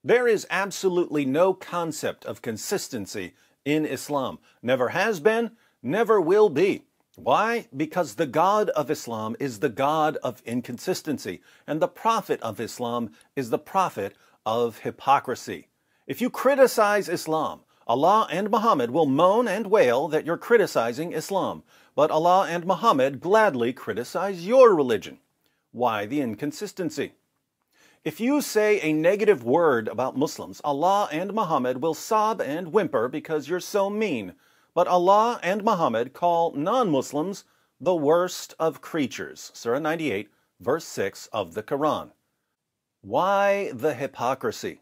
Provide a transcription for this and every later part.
There is absolutely no concept of consistency in Islam. Never has been, never will be. Why? Because the God of Islam is the God of inconsistency, and the Prophet of Islam is the Prophet of hypocrisy. If you criticize Islam, Allah and Muhammad will moan and wail that you're criticizing Islam, but Allah and Muhammad gladly criticize your religion. Why the inconsistency? If you say a negative word about Muslims, Allah and Muhammad will sob and whimper because you're so mean. But Allah and Muhammad call non-Muslims the worst of creatures. Surah 98, verse 6 of the Qur'an. Why the hypocrisy?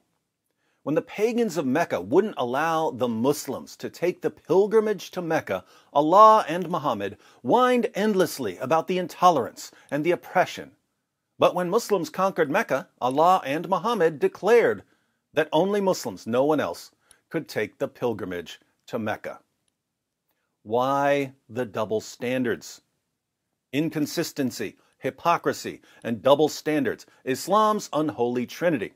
When the pagans of Mecca wouldn't allow the Muslims to take the pilgrimage to Mecca, Allah and Muhammad whined endlessly about the intolerance and the oppression. But when Muslims conquered Mecca, Allah and Muhammad declared that only Muslims, no one else, could take the pilgrimage to Mecca. Why the double standards? Inconsistency, hypocrisy, and double standards, Islam's unholy trinity.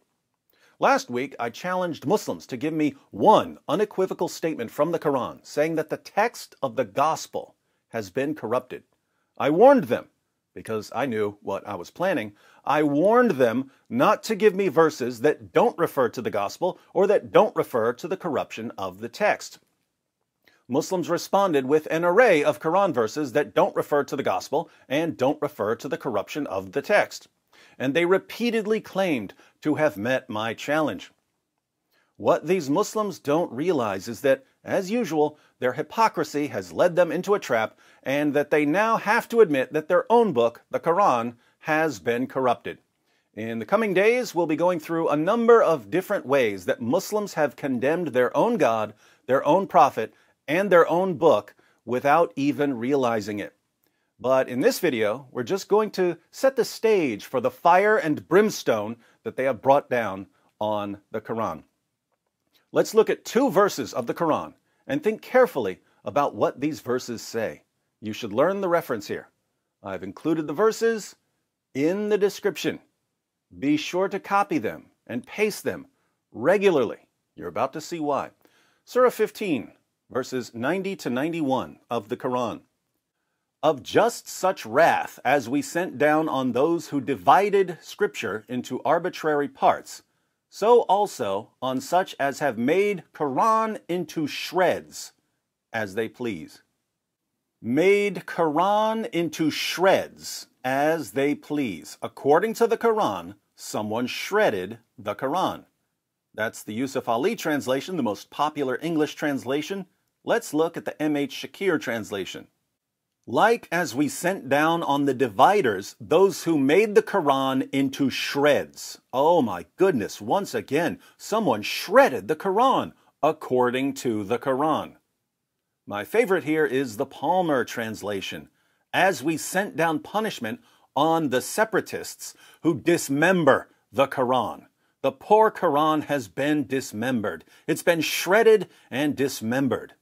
Last week, I challenged Muslims to give me one unequivocal statement from the Quran saying that the text of the gospel has been corrupted. I warned them, because I knew what I was planning, I warned them not to give me verses that don't refer to the gospel or that don't refer to the corruption of the text. Muslims responded with an array of Quran verses that don't refer to the gospel and don't refer to the corruption of the text. And they repeatedly claimed to have met my challenge. What these Muslims don't realize is that, as usual, their hypocrisy has led them into a trap and that they now have to admit that their own book, the Quran, has been corrupted. In the coming days, we'll be going through a number of different ways that Muslims have condemned their own God, their own prophet, and their own book without even realizing it. But in this video, we're just going to set the stage for the fire and brimstone that they have brought down on the Quran. Let's look at two verses of the Quran and think carefully about what these verses say. You should learn the reference here. I've included the verses in the description. Be sure to copy them and paste them regularly. You're about to see why. Surah 15, verses 90 to 91 of the Quran. Of just such wrath as we sent down on those who divided Scripture into arbitrary parts, so also on such as have made Qur'an into shreds as they please. Made Qur'an into shreds as they please. According to the Qur'an, someone shredded the Qur'an. That's the Yusuf Ali translation, the most popular English translation. Let's look at the M.H. Shakir translation. Like as we sent down on the dividers those who made the Quran into shreds. Oh my goodness, once again, someone shredded the Quran according to the Quran. My favorite here is the Palmer translation. As we sent down punishment on the separatists who dismember the Quran. The poor Quran has been dismembered. It's been shredded and dismembered.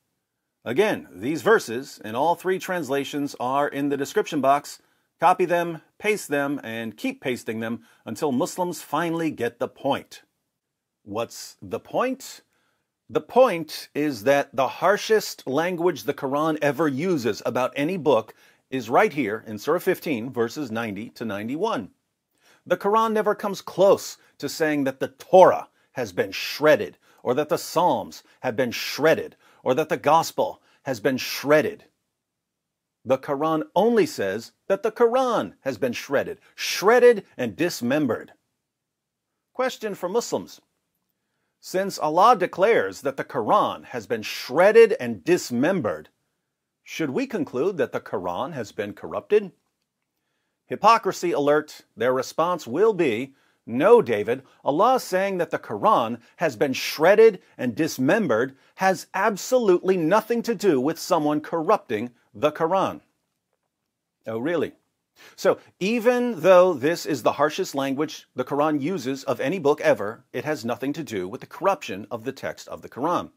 Again, these verses in all three translations are in the description box. Copy them, paste them, and keep pasting them until Muslims finally get the point. What's the point? The point is that the harshest language the Quran ever uses about any book is right here in Surah 15, verses 90 to 91. The Quran never comes close to saying that the Torah has been shredded, or that the Psalms have been shredded, or that the gospel has been shredded. The Quran only says that the Quran has been shredded and dismembered. Question for Muslims. Since Allah declares that the Quran has been shredded and dismembered, should we conclude that the Quran has been corrupted? Hypocrisy alert, their response will be, no, David, Allah saying that the Quran has been shredded and dismembered has absolutely nothing to do with someone corrupting the Quran. Oh, really? So, even though this is the harshest language the Quran uses of any book ever, it has nothing to do with the corruption of the text of the Quran.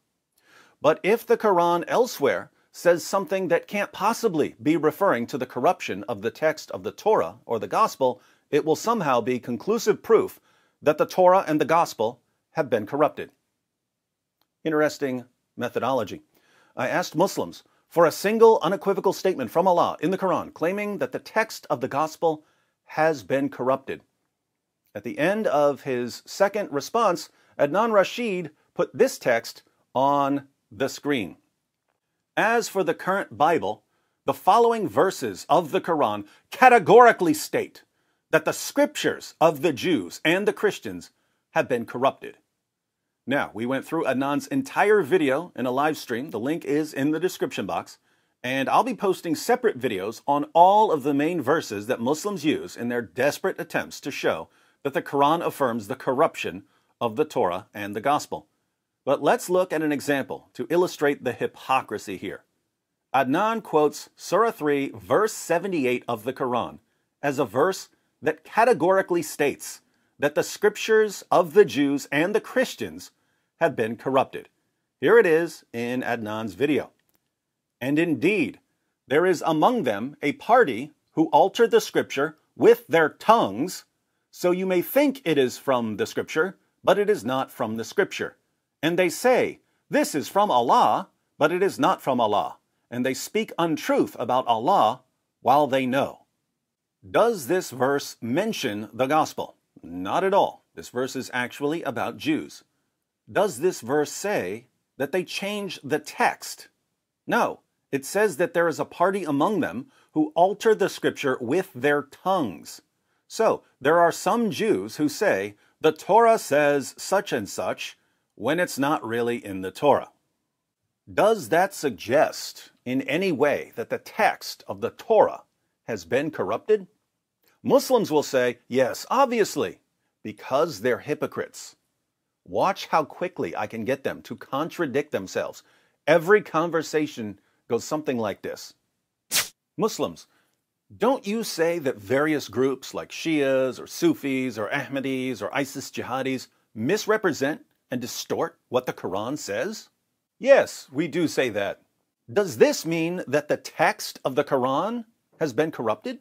But if the Quran elsewhere says something that can't possibly be referring to the corruption of the text of the Torah or the Gospel, it will somehow be conclusive proof that the Torah and the Gospel have been corrupted. Interesting methodology. I asked Muslims for a single unequivocal statement from Allah in the Quran claiming that the text of the gospel has been corrupted. At the end of his second response, Adnan Rashid put this text on the screen. As for the current Bible, the following verses of the Quran categorically state that the scriptures of the Jews and the Christians have been corrupted. Now, we went through Adnan's entire video in a live stream. The link is in the description box. And I'll be posting separate videos on all of the main verses that Muslims use in their desperate attempts to show that the Quran affirms the corruption of the Torah and the Gospel. But let's look at an example to illustrate the hypocrisy here. Adnan quotes Surah 3, verse 78 of the Quran as a verse that categorically states that the scriptures of the Jews and the Christians have been corrupted. Here it is in Adnan's video. And indeed, there is among them a party who altered the scripture with their tongues, so you may think it is from the scripture, but it is not from the scripture. And they say, this is from Allah, but it is not from Allah. And they speak untruth about Allah while they know. Does this verse mention the gospel? Not at all. This verse is actually about Jews. Does this verse say that they change the text? No. It says that there is a party among them who alter the scripture with their tongues. So, there are some Jews who say, the Torah says such and such, when it's not really in the Torah. Does that suggest in any way that the text of the Torah has been corrupted? Muslims will say, yes, obviously, because they're hypocrites. Watch how quickly I can get them to contradict themselves. Every conversation goes something like this. Muslims, don't you say that various groups like Shias or Sufis or Ahmadis or ISIS jihadis misrepresent and distort what the Quran says? Yes, we do say that. Does this mean that the text of the Quran has been corrupted?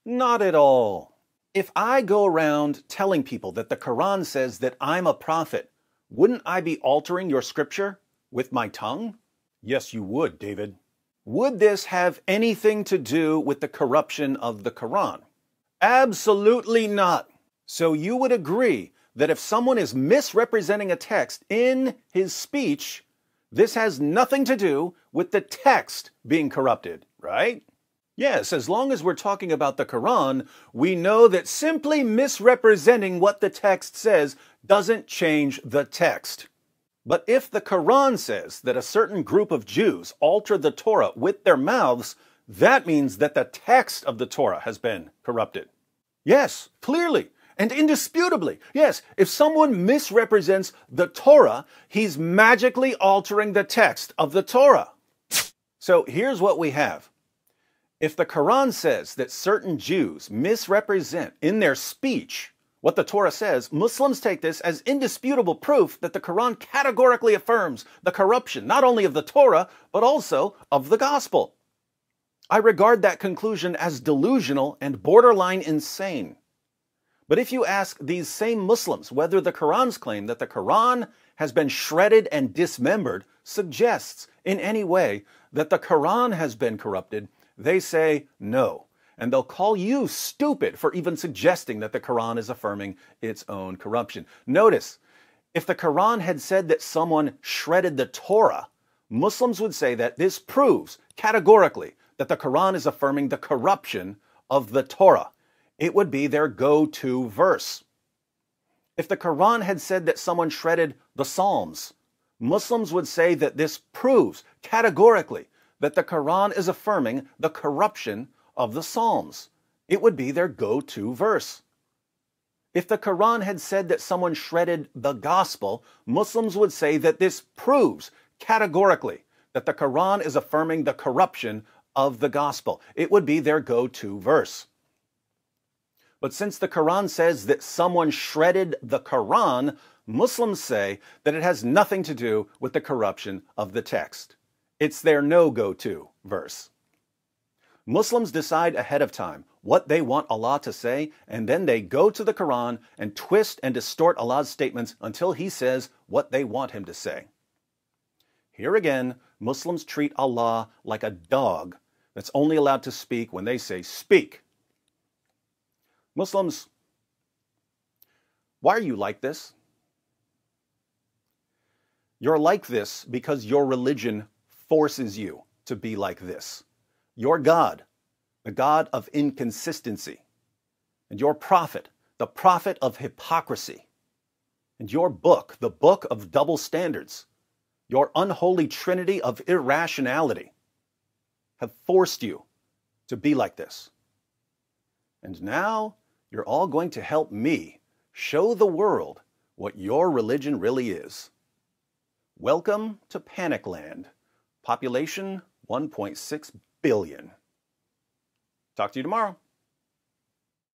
Not at all. If I go around telling people that the Quran says that I'm a prophet, wouldn't I be altering your scripture with my tongue? Yes, you would, David. Would this have anything to do with the corruption of the Quran? Absolutely not. So you would agree that if someone is misrepresenting a text in his speech, this has nothing to do with the text being corrupted, right? Yes, as long as we're talking about the Quran, we know that simply misrepresenting what the text says doesn't change the text. But if the Quran says that a certain group of Jews altered the Torah with their mouths, that means that the text of the Torah has been corrupted. Yes, clearly and indisputably. Yes, if someone misrepresents the Torah, he's magically altering the text of the Torah. So here's what we have. If the Quran says that certain Jews misrepresent in their speech what the Torah says, Muslims take this as indisputable proof that the Quran categorically affirms the corruption, not only of the Torah, but also of the gospel. I regard that conclusion as delusional and borderline insane. But if you ask these same Muslims whether the Quran's claim that the Quran has been shredded and dismembered suggests in any way that the Quran has been corrupted, they say no. And they'll call you stupid for even suggesting that the Quran is affirming its own corruption. Notice, if the Quran had said that someone shredded the Torah, Muslims would say that this proves categorically that the Quran is affirming the corruption of the Torah. It would be their go-to verse. If the Quran had said that someone shredded the Psalms, Muslims would say that this proves categorically that the Quran is affirming the corruption of the Psalms. It would be their go-to verse. If the Quran had said that someone shredded the gospel, Muslims would say that this proves categorically that the Quran is affirming the corruption of the gospel. It would be their go-to verse. But since the Quran says that someone shredded the Quran, Muslims say that it has nothing to do with the corruption of the text. It's their no-go-to verse. Muslims decide ahead of time what they want Allah to say, and then they go to the Qur'an and twist and distort Allah's statements until He says what they want Him to say. Here again, Muslims treat Allah like a dog that's only allowed to speak when they say, "Speak." Muslims, why are you like this? You're like this because your religion forces you to be like this. Your God, the God of inconsistency, and your prophet, the prophet of hypocrisy, and your book, the book of double standards, your unholy trinity of irrationality, have forced you to be like this. And now you're all going to help me show the world what your religion really is. Welcome to Panic Land. Population 1.6 billion. Talk to you tomorrow.